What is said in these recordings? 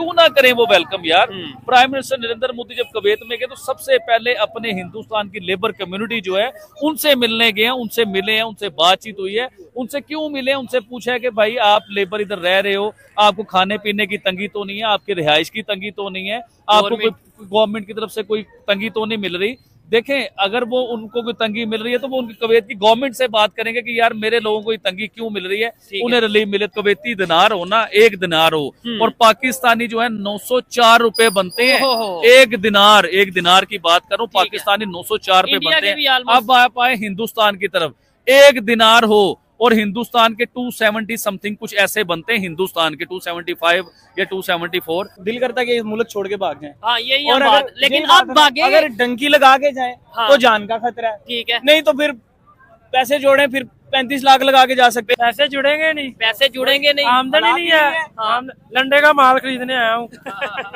क्यों ना करें वो वेलकम यार। प्राइम मिनिस्टर नरेंद्र मोदी जब कुवैत में गए तो सबसे पहले अपने हिंदुस्तान की लेबर कम्युनिटी जो है उनसे मिलने गए हैं, उनसे मिले हैं, उनसे बातचीत हुई है। उनसे क्यों मिले, उनसे पूछा है कि भाई आप लेबर इधर रह रहे हो, आपको खाने पीने की तंगी तो नहीं है, आपकी रिहाइश की तंगी तो नहीं है, आपको कोई गवर्नमेंट की तरफ से कोई तंगी तो नहीं मिल रही। देखें, अगर वो उनको कोई तंगी मिल रही है तो वो उनकी कुवैत की गवर्नमेंट से बात करेंगे कि यार मेरे लोगों को तंगी क्यों मिल रही है, उन्हें रिलीफ मिले। कुवैती दिनार हो ना, 1 दिनार हो, और पाकिस्तानी जो है 904 रुपए बनते हैं। 1 दिनार की बात करूं, पाकिस्तानी 904 रुपए बनते हैं। अब आप आए हिंदुस्तान की तरफ, 1 दिनार हो और हिंदुस्तान के 270 समथिंग कुछ ऐसे बनते हैं, हिंदुस्तान के 275 या 274। दिल करता है कि मुल्क छोड़ के भाग जाए। हाँ, यही और बात, लेकिन अब भागे अगर डंकी लगा के जाए तो जान का खतरा है। ठीक है, नहीं तो फिर पैसे जोड़े, फिर 35 लाख लगा के जा सकते हैं। पैसे जुड़ेंगे नहीं, पैसे जुड़ेंगे नहीं, आमदनी नहीं है। लंडे का माल खरीदने आया हूँ।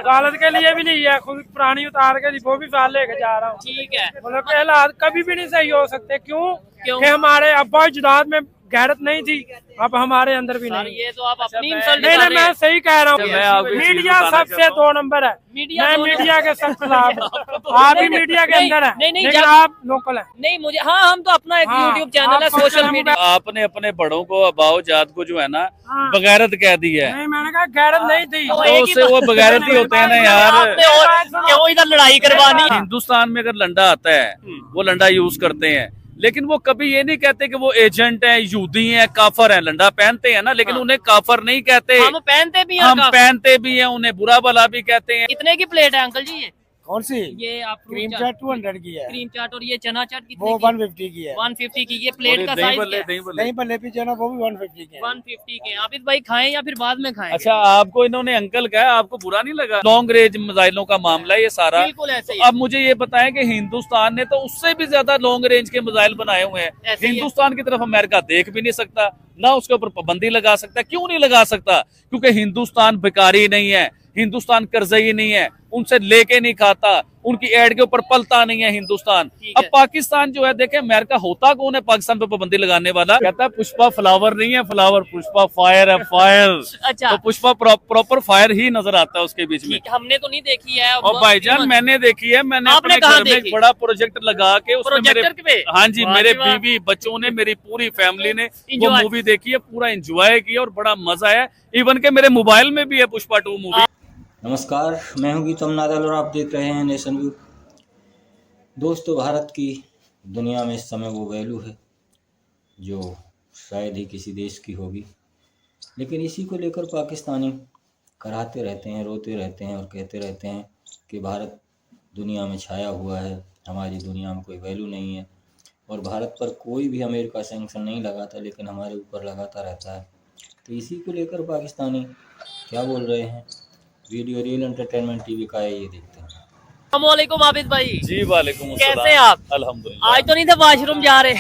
गालत के लिए भी नहीं है, खुद पुरानी उतार के वो भी साल लेके जा रहा हूँ। ठीक है, मतलब के हालात कभी भी नहीं सही हो सकते। क्यों? कि हमारे अब्बा जुदाद में गैरत नहीं थी, अब हमारे अंदर भी नहीं। ये तो आप अपनी इंसल्ट नहीं, मैं सही कह रहा हूँ। मीडिया सबसे 2 नंबर है। मैं मीडिया के सब खिलाफ हूँ। आप भी मीडिया के अंदर है, लेकिन आप लोकल है। नहीं, मुझे हम तो अपना एक यूट्यूब चैनल है, सोशल मीडिया। आपने अपने बड़ों को अबाओ जात को जो है ना बगैरत कह दी है। नहीं, मैंने कहा गैरत नहीं थी, तो उससे वो बगैरत ही होते हैं ना यार। क्यों इधर लड़ाई करवानी? हिंदुस्तान में अगर लंडा आता है वो लंडा यूज करते हैं, लेकिन वो कभी ये नहीं कहते कि वो एजेंट हैं, यहूदी हैं, काफर हैं। लंडा पहनते हैं ना, लेकिन उन्हें काफर नहीं कहते। हम पहनते भी हैं, हम पहनते भी हैं, उन्हें बुरा भला भी कहते हैं। कितने की प्लेट है अंकल जी? ये कौन सी? ये आप क्रीम चाट 200 की है। क्रीम चाट, और ये चना चाट कितने वो की? 150 की है। 150 की। ये प्लेट का साइज क्या है? दही भल्ले भी जो है ना वो भी 150 के 150 के। आबिद भाई खाएं या फिर बाद में खाएं? अच्छा, आपको इन्होंने अंकल कहा, आपको बुरा नहीं लगा? लॉन्ग रेंज मिसाइलों का मामला है ये सारा। बिल्कुल ऐसे ही। अब मुझे ये बताएं कि हिंदुस्तान ने तो उससे भी ज्यादा लॉन्ग रेंज के मिसाइल बनाए हुए हैं। हिंदुस्तान की तरफ अमेरिका देख भी नहीं सकता, ना उसके ऊपर पाबंदी लगा सकता। क्यों नहीं लगा सकता? क्योंकि हिंदुस्तान भिखारी नहीं है, हिंदुस्तान कर्जई नहीं है, उनसे लेके नहीं खाता, उनकी एड के ऊपर पलता नहीं है हिंदुस्तान। अब पाकिस्तान जो है, देखें अमेरिका होता कौन है पाकिस्तान पे पाबंदी लगाने वाला? कहता है पुष्पा फ्लावर नहीं है फ्लावर, पुष्पा फायर है फायर। अच्छा, तो पुष्पा प्रॉपर फायर ही नजर आता है उसके बीच में। हमने तो नहीं देखी है। और भाईजान मैंने देखी है, मैंने अपने घर में एक बड़ा प्रोजेक्ट लगा के उसमें मेरे, हाँ जी, मेरे बीवी बच्चों ने, मेरी पूरी फैमिली ने वो मूवी देखी है, पूरा एंजॉय किया और बड़ा मजा आया। इवन के मेरे मोबाइल में भी है पुष्पा 2 मूवी। नमस्कार, मैं हूं गीतम नादल और आप देख रहे हैं नेशन व्यू। दोस्तों, भारत की दुनिया में इस समय वो वैल्यू है जो शायद ही किसी देश की होगी, लेकिन इसी को लेकर पाकिस्तानी कराहते रहते हैं, रोते रहते हैं और कहते रहते हैं कि भारत दुनिया में छाया हुआ है, हमारी दुनिया में कोई वैल्यू नहीं है। और भारत पर कोई भी अमेरिका सैंक्शन नहीं लगाता, लेकिन हमारे ऊपर लगाता रहता है। तो इसी को लेकर पाकिस्तानी क्या बोल रहे हैं, वीडियो रियल एंटरटेनमेंट टीवी का है, ये देखते हैं। अस्सलामुअलैकुम आबिद भाई। जी वालेकुम अस्सलाम। कैसे हैं आप? अल्हम्दुलिल्लाह। आज तो नहीं थे वाशरूम जा रहे?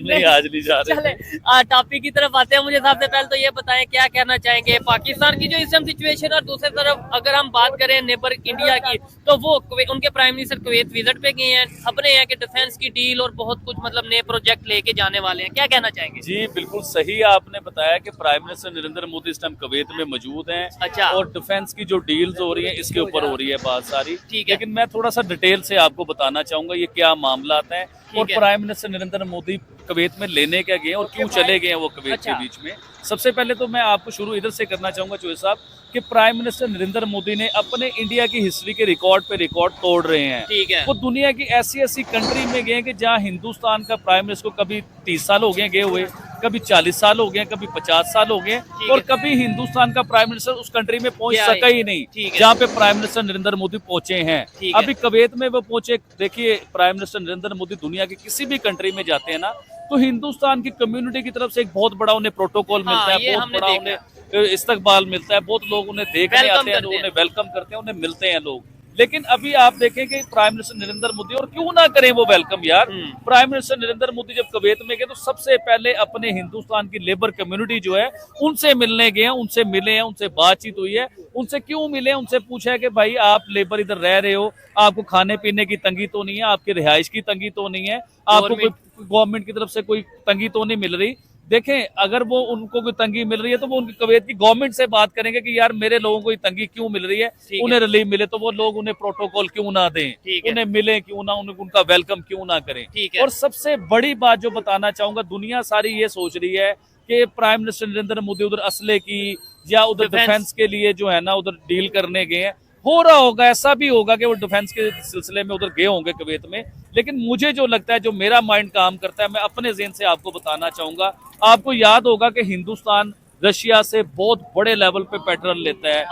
नहीं, आज नहीं जा रहे। चले टॉपिक की तरफ आते हैं। मुझे सबसे पहले तो ये बताएं, क्या कहना चाहेंगे पाकिस्तान की जो इस टाइम सिचुएशन, और दूसरी तरफ अगर हम बात करें नेबर इंडिया की, तो वो उनके प्राइम मिनिस्टर कुवैत विजिट पे गए हैं, खबरें हैं कि डिफेंस की डील और बहुत कुछ मतलब नए प्रोजेक्ट लेके जाने वाले हैं। क्या कहना चाहेंगे? जी बिल्कुल सही आपने बताया कि प्राइम मिनिस्टर नरेंद्र मोदी इस टाइम कुवैत में मौजूद हैं। अच्छा। और डिफेंस की जो डील्स हो रही है इसके ऊपर हो रही है बात सारी। ठीक है। लेकिन मैं थोड़ा सा डिटेल से आपको बताना चाहूंगा ये क्या मामला आता है और prime minister Narendra Modi Kuwait में लेने क्या गए और क्यों चले गए हैं वो कुवैत के बीच में। सबसे पहले तो मैं आपको शुरू इधर से करना चाहूंगा चौधरी साहब कि प्राइम मिनिस्टर नरेंद्र मोदी ने अपने इंडिया की हिस्ट्री के रिकॉर्ड पे रिकॉर्ड तोड़ रहे हैं। ठीक है। वो दुनिया की ऐसी ऐसी कंट्री में गए कि जहाँ हिंदुस्तान का प्राइम मिनिस्टर को कभी 30 साल हो गए हुए, कभी 40 साल हो गए, कभी 50 साल हो गए, और कभी हिंदुस्तान का प्राइम मिनिस्टर उस कंट्री में पहुंच सका ही नहीं जहाँ पे प्राइम मिनिस्टर नरेंद्र मोदी पहुंचे हैं। अभी कुवैत में वो पहुंचे। देखिए, प्राइम मिनिस्टर नरेंद्र मोदी दुनिया की किसी भी कंट्री में जाते हैं ना, तो हिंदुस्तान की कम्युनिटी की तरफ से एक बहुत बड़ा उन्हें प्रोटोकॉल मिलता है, बहुत बड़ा उन्हें इस्तकबाल मिलता है, बहुत लोग उन्हें देखने आते हैं, उन्हें वेलकम करते हैं, उन्हें मिलते हैं लोग। लेकिन अभी आप देखें कि प्राइम मिनिस्टर नरेंद्र मोदी, और क्यों ना करें वो वेलकम यार। प्राइम मिनिस्टर नरेंद्र मोदी जब कुवैत में गए तो सबसे पहले अपने हिंदुस्तान की लेबर कम्युनिटी जो है उनसे मिलने गए हैं, उनसे मिले हैं, उनसे बातचीत हुई है। उनसे क्यों मिले, उनसे पूछा है कि भाई आप लेबर इधर रह रहे हो, आपको खाने पीने की तंगी तो नहीं है, आपकी रिहाइश की तंगी तो नहीं है, आपको कोई गवर्नमेंट की तरफ से कोई तंगी तो नहीं मिल रही। देखें, अगर वो उनको कोई तंगी मिल रही है तो वो उनकी कुवैत की गवर्नमेंट से बात करेंगे कि यार मेरे लोगों को ये तंगी क्यों मिल रही है, उन्हें रिलीफ मिले तो वो लोग उन्हें प्रोटोकॉल क्यों ना दें, उन्हें मिले क्यों ना, उनका वेलकम क्यों ना करें। और सबसे बड़ी बात जो बताना चाहूंगा, दुनिया सारी ये सोच रही है कि प्राइम मिनिस्टर नरेंद्र मोदी उधर असले की या उधर डिफेंस के लिए जो है ना उधर डील करने गए हैं। हो रहा होगा, ऐसा भी होगा कि वो डिफेंस के सिलसिले में उधर गए होंगे कुवैत में, लेकिन मुझे जो लगता है, जो मेरा माइंड काम करता है, मैं अपने ज़हन से आपको बताना चाहूंगा। आपको याद होगा कि हिंदुस्तान रशिया से बहुत बड़े लेवल पे पेट्रोल लेता है,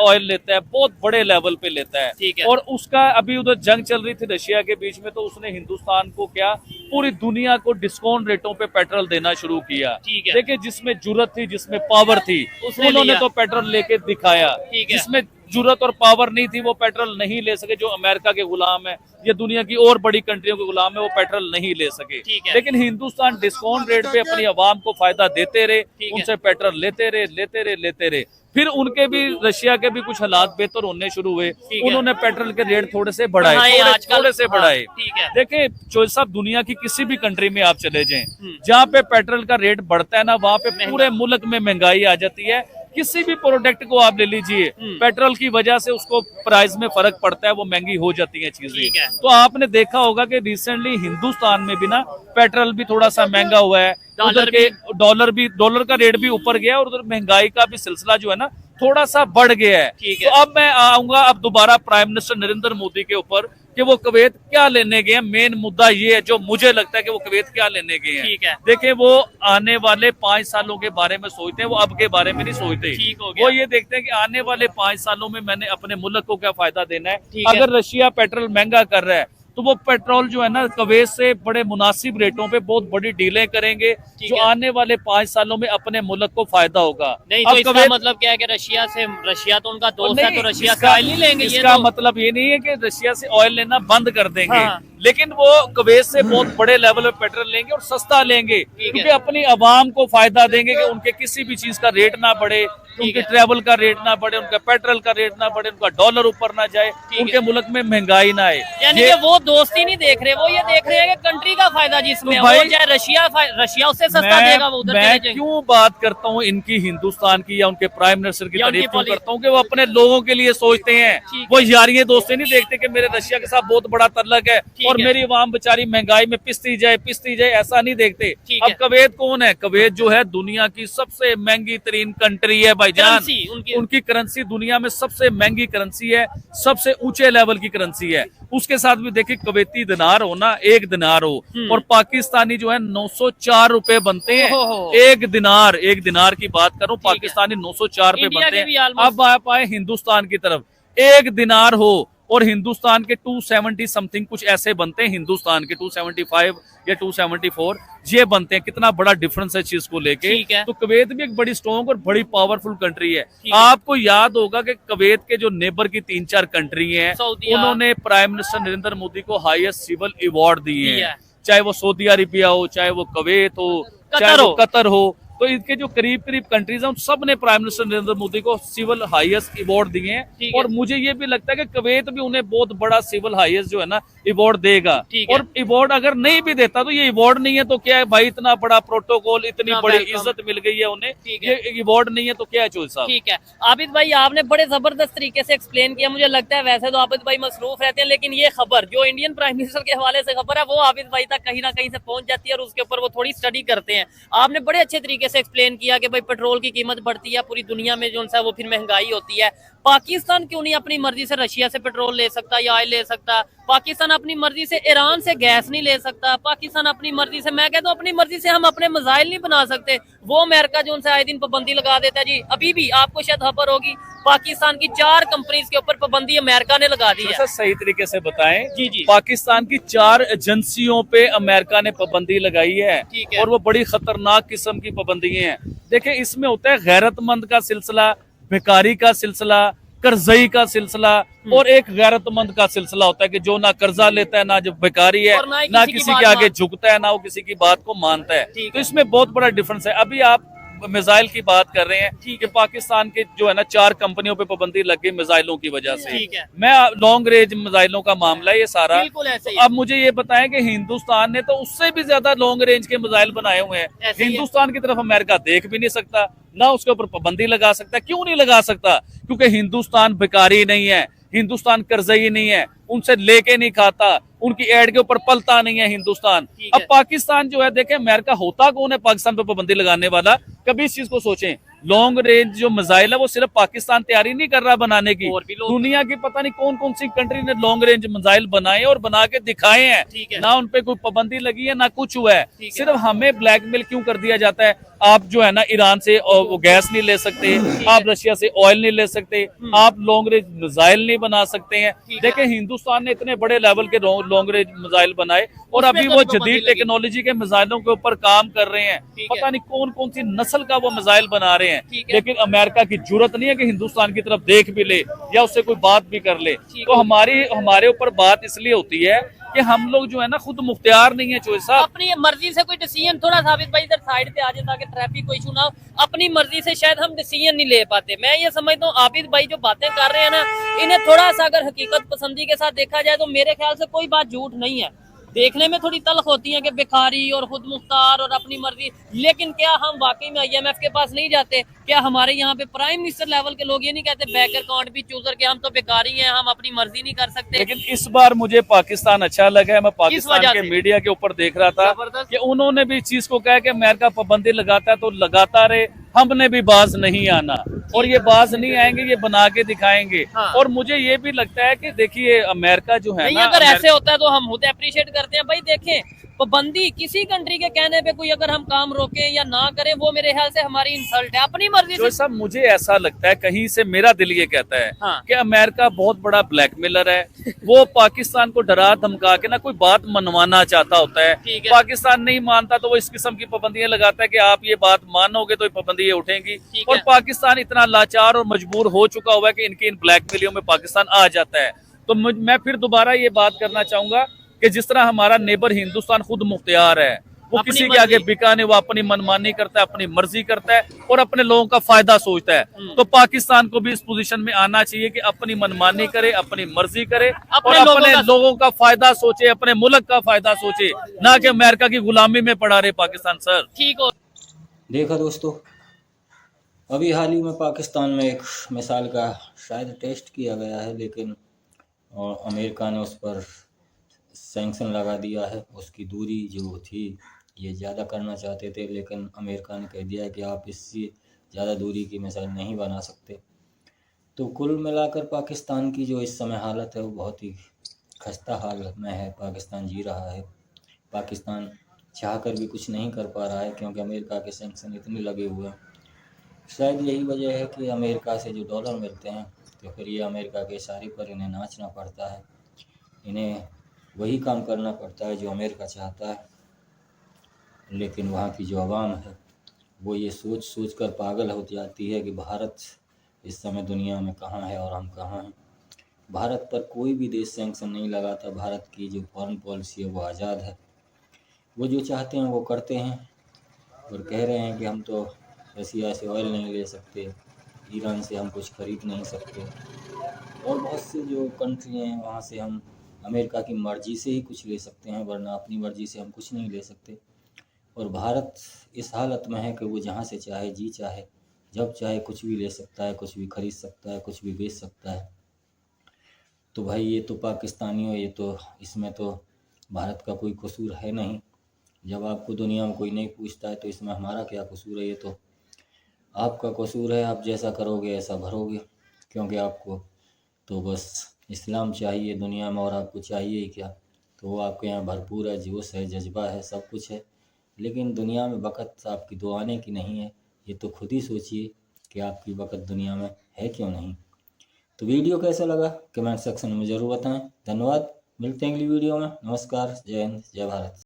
ऑयल लेता है, बहुत बड़े लेवल पे लेता है। और उसका अभी उधर जंग चल रही थी रशिया के बीच में, तो उसने हिंदुस्तान को क्या, पूरी दुनिया को डिस्काउंट रेटों पे पेट्रोल देना शुरू किया। देखिए, जिसमें जुर्रत थी, जिसमें पावर थी, उन्होंने तो पेट्रोल लेके दिखाया। जिसमें जुर्रत और पावर नहीं थी वो पेट्रोल नहीं ले सके, जो अमेरिका के गुलाम है या दुनिया की और बड़ी कंट्रियों के गुलाम है, वो पेट्रोल नहीं ले सके। लेकिन हिंदुस्तान डिस्काउंट रेट पे अपनी आवाम को फायदा देते रहे, उनसे पेट्रोल लेते रहे। फिर उनके भी, रशिया के भी कुछ हालात बेहतर होने शुरू हुए, उन्होंने पेट्रोल के रेट थोड़े से बढ़ाए। देखिए चौधरी साहब, दुनिया की किसी भी कंट्री में आप चले जाएं, जहाँ पे पेट्रोल का रेट बढ़ता है ना, वहाँ पे पूरे मुल्क में महंगाई आ जाती है। किसी भी प्रोडक्ट को आप ले लीजिए, पेट्रोल की वजह से उसको प्राइस में फर्क पड़ता है, वो महंगी हो जाती है चीजें। तो आपने देखा होगा कि रिसेंटली हिंदुस्तान में भी ना पेट्रोल भी थोड़ा सा महंगा हुआ है, उधर के डॉलर का रेट भी ऊपर गया, और उधर महंगाई का भी सिलसिला जो है ना थोड़ा सा बढ़ गया है। तो अब मैं आऊंगा अब दोबारा प्राइम मिनिस्टर नरेंद्र मोदी के ऊपर कि वो कुवैत क्या लेने गए हैं। मेन मुद्दा ये है, जो मुझे लगता है कि वो कुवैत क्या लेने गए हैं। देखिए, वो आने वाले 5 सालों के बारे में सोचते हैं, वो अब के बारे में नहीं सोचते। वो ये देखते हैं कि आने वाले 5 सालों में मैंने अपने मुल्क को क्या फायदा देना है। अगर रशिया पेट्रोल महंगा कर रहा है तो वो पेट्रोल जो है ना कुवैत से बड़े मुनासिब रेटों पे बहुत बड़ी डीलें करेंगे, जो आने वाले 5 सालों में अपने मुल्क को फायदा होगा। नहीं तो इसका मतलब क्या है कि रशिया तो उनका दोस्त है, तो रशिया से ऑयल नहीं लेंगे। इसका मतलब ये नहीं है कि रशिया से ऑयल लेना बंद कर देंगे, लेकिन वो कुवैत से बहुत बड़े लेवल पे पेट्रोल लेंगे और सस्ता लेंगे, क्योंकि अपनी आवाम को फायदा देंगे कि उनके किसी भी चीज का रेट ना बढ़े, उनके ट्रेवल का रेट ना बढ़े, उनका पेट्रोल का रेट ना बढ़े, उनका डॉलर ऊपर ना जाए, उनके मुल्क में महंगाई ना आए। यानी कि वो दोस्ती नहीं देख रहे, वो ये देख रहे हैं कि कंट्री का फायदा जिसमें हो जाए, रशिया उससे सस्ता देगा, वो उधर चले जाएंगे। क्यों बात करता हूँ इनकी, हिंदुस्तान की या उनके प्राइम मिनिस्टर की तारीफ क्यों करता हूँ कि वो अपने लोगों के लिए सोचते हैं। वो यारियां दोस्ती नहीं देखते कि मेरे रशिया के साथ बहुत बड़ा तल्लक है और मेरी आवाम बेचारी महंगाई में पिसती जाए, ऐसा नहीं देखते। अब कुवैत कौन है? कुवैत जो है दुनिया की सबसे महंगी तरीन कंट्री है भाईजान। उनकी करेंसी दुनिया में सबसे महंगी करेंसी है, सबसे ऊंचे लेवल की करेंसी है। उसके साथ भी देखिए, कुवैती दिनार हो ना, 1 दिनार हो, और पाकिस्तानी जो है 904 रुपए बनते हैं। एक दिनार की बात करूं, पाकिस्तानी 904 रुपए बनते हैं। अब आप आए हिंदुस्तान की तरफ, 1 दिनार हो और हिंदुस्तान के 270 समथिंग कुछ ऐसे बनते हैं, हिंदुस्तान के 275 या 274 ये बनते हैं। कितना बड़ा डिफरेंस है चीज को लेके। तो कुवैत भी एक बड़ी स्ट्रॉन्ग और बड़ी पावरफुल कंट्री है। आपको याद होगा कि कुवैत के जो नेबर की 3-4 कंट्री हैं, उन्होंने प्राइम मिनिस्टर नरेंद्र मोदी को हाईएस्ट सिविल अवार्ड दिए हैं, चाहे वो सऊदी अरेबिया हो, चाहे वो कुवैत हो, चाहे वो कतर हो। तो इनके जो करीब कंट्रीज हैं, उन सब ने प्राइम मिनिस्टर नरेंद्र मोदी को सिविल हाईएस्ट अवार्ड दिए हैं। और मुझे ये भी लगता है कि कुवैत भी उन्हें बहुत बड़ा सिविल हाईएस्ट जो है ना अवार्ड देगा। और अवार्ड अगर नहीं भी देता तो ये अवार्ड नहीं है तो क्या है भाई, इतना बड़ा प्रोटोकॉल, इतनी बड़ी इज्जत मिल गई है उन्हें, ये अवार्ड नहीं है तो क्या है चौधरी साहब। ठीक है आबिद भाई, आपने बड़े जबरदस्त तरीके से एक्सप्लेन किया। मुझे लगता है वैसे तो आबिद भाई मसरूफ रहते हैं, लेकिन ये खबर जो इंडियन प्राइम मिनिस्टर के हवाले से खबर है, वो आबिद भाई तक कहीं ना कहीं से पहुंच जाती है और उसके ऊपर वो थोड़ी स्टडी करते हैं। आपने बड़े अच्छे तरीके से एक्सप्लेन किया कि भाई पेट्रोल की कीमत बढ़ती है, पूरी दुनिया में जो है वो फिर महंगाई होती है। पाकिस्तान क्यों नहीं अपनी मर्जी से रशिया से पेट्रोल ले सकता या ऑयल ले सकता? पाकिस्तान अपनी मर्जी से ईरान से गैस नहीं ले सकता? पाकिस्तान अपनी मर्जी से, मैं कहता हूँ अपनी मर्जी से हम अपने मिसाइल नहीं बना सकते? वो अमेरिका जो उनसे आए दिन पाबंदी लगा देता है जी। अभी भी आपको शायद खबर होगी, पाकिस्तान की 4 कंपनीज के ऊपर पाबंदी अमेरिका ने लगा दी है। सही तरीके से बताएं जी। पाकिस्तान की 4 एजेंसियों पे अमेरिका ने पाबंदी लगाई है और वो बड़ी खतरनाक किस्म की पाबंदी है। देखिये, इसमें होता है गैरतमंद का सिलसिला, भिखारी का सिलसिला, कर्जई का सिलसिला, और एक गैरतमंद का सिलसिला होता है कि जो ना कर्जा लेता है, ना जो भिखारी है, ना किसी के आगे झुकता है, ना वो किसी की बात को मानता है। तो इसमें बहुत बड़ा डिफरेंस है। अभी आप मिसाइल की बात कर रहे हैं कि पाकिस्तान के जो है ना 4 कंपनियों पे पाबंदी लग गई मिसाइलों की वजह से। ठीक है। मैं लॉन्ग रेंज मिसाइलों का मामला है ये सारा। बिल्कुल ऐसे ही तो अब मुझे ये बताएं कि हिंदुस्तान ने तो उससे भी ज्यादा लॉन्ग रेंज के मिसाइल बनाए हुए हैं। ऐसे ही है। हिंदुस्तान की तरफ अमेरिका देख भी नहीं सकता, ना उसके ऊपर पाबंदी लगा सकता। क्यों नहीं लगा सकता? क्योंकि हिंदुस्तान भिखारी नहीं है, हिंदुस्तान कर्जई नहीं है, उनसे लेके नहीं खाता, उनकी एड के ऊपर पलता नहीं है हिंदुस्तान। अब पाकिस्तान जो है, देखें अमेरिका होता कौन है पाकिस्तान पे पाबंदी लगाने वाला? कभी इस चीज को सोचें। लॉन्ग रेंज जो मिसाइल है वो सिर्फ पाकिस्तान तैयारी नहीं कर रहा बनाने की, दुनिया की पता नहीं कौन कौन सी कंट्री ने लॉन्ग रेंज मिसाइल बनाए और बना के दिखाए हैं। ना उन पे कोई पाबंदी लगी है ना कुछ हुआ है। सिर्फ हमें ब्लैकमेल क्यों कर दिया जाता है? आप जो है ना ईरान से वो गैस नहीं ले सकते, आप रशिया से ऑयल नहीं ले सकते, आप लॉन्ग रेंज मिसाइल नहीं बना सकते हैं। देखें हिंदुस्तान ने इतने बड़े लेवल के लॉन्ग रेंज मिसाइल बनाए और अभी वो जदीद टेक्नोलॉजी के मिसाइलों के ऊपर काम कर रहे हैं। पता नहीं कौन कौन सी नस्ल का वो मिसाइल बना रहे हैं। लेकिन अमेरिका की जरूरत नहीं है कि हिंदुस्तान की तरफ देख भी ले या उससे कोई बात भी कर ले। तो हमारे ऊपर बात इसलिए होती है कि हम लोग जो है ना खुद मुख्तियार नहीं है। चोइस साहब अपनी मर्जी से कोई डिसीजन, थोड़ा साबित भाई इधर साइड पे आ जाए ताकि ट्रैफिक को इशू ना हो। अपनी मर्जी से शायद हम डिसीजन नहीं ले पाते। मैं ये समझता हूँ आबिद भाई जो बातें कर रहे हैं ना, इन्हें थोड़ा सा अगर हकीकत पसंदी के साथ देखा जाए तो मेरे ख्याल से कोई बात झूठ नहीं है। देखने में थोड़ी तल्ख होती है कि भिखारी और खुद मुख्तार और अपनी मर्जी, लेकिन क्या हम वाकई में IMF के पास नहीं जाते? क्या हमारे यहाँ पे प्राइम मिनिस्टर लेवल के लोग ये नहीं कहते बैंक अकाउंट भी चूजर के हम तो भिखारी हैं, हम अपनी मर्जी नहीं कर सकते? लेकिन इस बार मुझे पाकिस्तान अच्छा लगा है। मैं पाकिस्तान के मीडिया के ऊपर देख रहा था कि उन्होंने भी इस चीज को कहा कि अमेरिका पाबंदी लगाता है तो लगाता रहे, हमने भी बाज नहीं आना और ये बाज नहीं आएंगे, ये बना के दिखाएंगे। और मुझे ये भी लगता है कि देखिए अमेरिका जो है ना, अगर ऐसे होता है तो हम खुद अप्रिशिएट करते हैं। भाई देखें पाबंदी किसी कंट्री के कहने पे कोई अगर हम काम रोके या ना करें वो मेरे ख्याल से हमारी इंसल्ट है। अपनी मर्जी से सब मुझे ऐसा लगता है, कहीं से मेरा दिल ये कहता है कि अमेरिका बहुत बड़ा ब्लैकमेलर है। वो पाकिस्तान को डरा धमका के ना कोई बात मनवाना चाहता होता है। पाकिस्तान नहीं मानता तो वो इस किस्म की पाबंदियां लगाता है कि आप ये बात मानोगे तो पाबंदियां उठेंगी। और पाकिस्तान इतना लाचार और मजबूर हो चुका हुआ है कि इनकी इन ब्लैकमेलियों में पाकिस्तान आ जाता है। तो मैं फिर दोबारा ये बात करना चाहूंगा कि जिस तरह हमारा नेबर हिंदुस्तान खुद मुख्तियार है, वो किसी के आगे बिका नहीं, वो अपनी मनमानी करता है, अपनी मर्जी करता है और अपने लोगों का फायदा सोचता है। तो पाकिस्तान को भी इस पोजीशन में आना चाहिए कि अपनी मनमानी करे, अपनी मर्जी करे और अपने लोगों का फायदा सोचे, अपने मुल्क का फायदा सोचे, ना कि अमेरिका की गुलामी में पड़ा रहे पाकिस्तान। सर ठीक हो। देखा दोस्तों, अभी हाल ही में पाकिस्तान में एक मिसाइल का शायद टेस्ट किया गया है, लेकिन और अमेरिका ने उस पर सैंक्शन लगा दिया है। उसकी दूरी जो थी ये ज़्यादा करना चाहते थे, लेकिन अमेरिका ने कह दिया है कि आप इससे ज़्यादा दूरी की मिसाइल नहीं बना सकते। तो कुल मिलाकर पाकिस्तान की जो इस समय हालत है वो बहुत ही खस्ता हाल में है। पाकिस्तान जी रहा है, पाकिस्तान चाहकर भी कुछ नहीं कर पा रहा है क्योंकि अमेरिका के सैंक्शन इतने लगे हुए हैं। शायद यही वजह है कि अमेरिका से जो डॉलर मिलते हैं तो फिर ये अमेरिका के इशारे पर इन्हें नाचना पड़ता है, इन्हें वही काम करना पड़ता है जो अमेरिका चाहता है। लेकिन वहाँ की जो आवाम है वो ये सोच सोच कर पागल हो जाती है कि भारत इस समय दुनिया में कहाँ है और हम कहाँ हैं। भारत पर कोई भी देश सैंक्शन नहीं लगाता। भारत की जो फॉरेन पॉलिसी है वो आज़ाद है, वो जो चाहते हैं वो करते हैं। और कह रहे हैं कि हम तो रसिया से ऑयल नहीं ले सकते, ईरान से हम कुछ खरीद नहीं सकते, और बहुत से जो कंट्री हैं वहाँ से हम अमेरिका की मर्ज़ी से ही कुछ ले सकते हैं, वरना अपनी मर्ज़ी से हम कुछ नहीं ले सकते। और भारत इस हालत में है कि वो जहाँ से चाहे जी चाहे जब चाहे कुछ भी ले सकता है, कुछ भी खरीद सकता है, कुछ भी बेच सकता है। तो भाई ये तो पाकिस्तानियों, ये तो इसमें तो भारत का कोई कसूर है नहीं। जब आपको दुनिया में कोई नहीं पूछता है तो इसमें हमारा क्या कसूर है? ये तो आपका कसूर है, आप जैसा करोगे ऐसा भरोगे। क्योंकि आपको तो बस इस्लाम चाहिए दुनिया में, और आपको चाहिए ही क्या? तो वो आपके यहाँ भरपूर है, जोश है, जज्बा है, सब कुछ है। लेकिन दुनिया में वक़्त आपकी दो आने की नहीं है। ये तो खुद ही सोचिए कि आपकी वक़्त दुनिया में है क्यों नहीं। तो वीडियो कैसा लगा कमेंट सेक्शन में ज़रूर बताएं। धन्यवाद, मिलते हैं अगली वीडियो में। नमस्कार, जय हिंद, जय भारत।